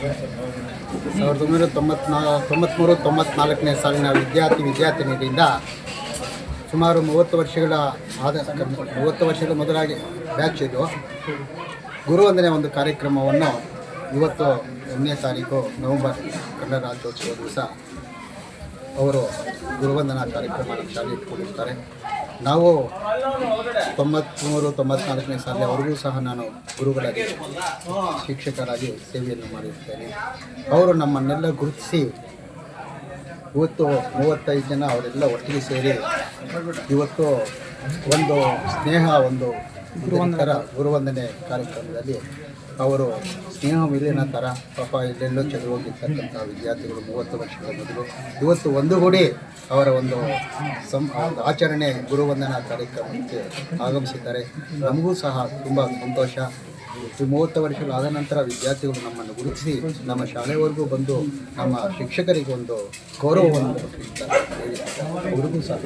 1993-94ನೇ ಸಾಲಿನ ವಿದ್ಯಾರ್ಥಿನಿಯರಿಂದ ಸುಮಾರು 30 ವರ್ಷಗಳ ಮೊದಲಾಗಿ ಬ್ಯಾಚ್ ಇದು ಗುರುವಂದನೆ ಒಂದು ಕಾರ್ಯಕ್ರಮವನ್ನು ಇವತ್ತು 1ನೇ ತಾರೀಕು ನವೆಂಬರ್ ಕನ್ನಡ ರಾಜ್ಯೋತ್ಸವ ದಿವಸ ಅವರು ಗುರುವಂದನಾ ಕಾರ್ಯಕ್ರಮ ಶಾಲೆ ಇಟ್ಕೊಂಡಿರ್ತಾರೆ. ನಾವು 93-94ನೇ ಸಾಲಿನವರೆಗೂ ಸಹ ನಾನು ಗುರುಗಳಾಗಿ ಶಿಕ್ಷಕರಾಗಿ ಸೇವೆಯನ್ನು ಮಾಡಿರ್ತೇನೆ. ಅವರು ನಮ್ಮನ್ನೆಲ್ಲ ಗುರುತಿಸಿ ಇವತ್ತು 35 ಜನ ಅವರೆಲ್ಲ ಒಟ್ಟಿಗೆ ಸೇರಿ ಇವತ್ತು ಒಂದು ಸ್ನೇಹ ಒಂದು ಗುರುವಂದನೆ ಕಾರ್ಯಕ್ರಮದಲ್ಲಿ ಅವರು ಸ್ನೇಹ ವಿಲೀನ ಥರ ಪಾಪ ಇಲ್ಲೆಲ್ಲೋ ಚದುರು ಹೋಗಿರ್ತಕ್ಕಂಥ ವಿದ್ಯಾರ್ಥಿಗಳು 30 ವರ್ಷಗಳ ಮೊದಲು ಇವತ್ತು ಒಂದುಗೂಡಿ ಅವರ ಒಂದು ಆಚರಣೆ ಗುರುವಂದನಾ ಕಾರ್ಯಕ್ರಮಕ್ಕೆ ಆಗಮಿಸಿದ್ದಾರೆ. ನಮಗೂ ಸಹ ತುಂಬ ಸಂತೋಷ. 30 ವರ್ಷಗಳಾದ ನಂತರ ವಿದ್ಯಾರ್ಥಿಗಳು ನಮ್ಮನ್ನು ಗುರುತಿಸಿ ನಮ್ಮ ಶಾಲೆವರೆಗೂ ಬಂದು ನಮ್ಮ ಶಿಕ್ಷಕರಿಗೆ ಒಂದು ಗೌರವವನ್ನು ಕೊಟ್ಟಿರ್ತಾರೆ. ಅವ್ರಿಗೂ ಸಹ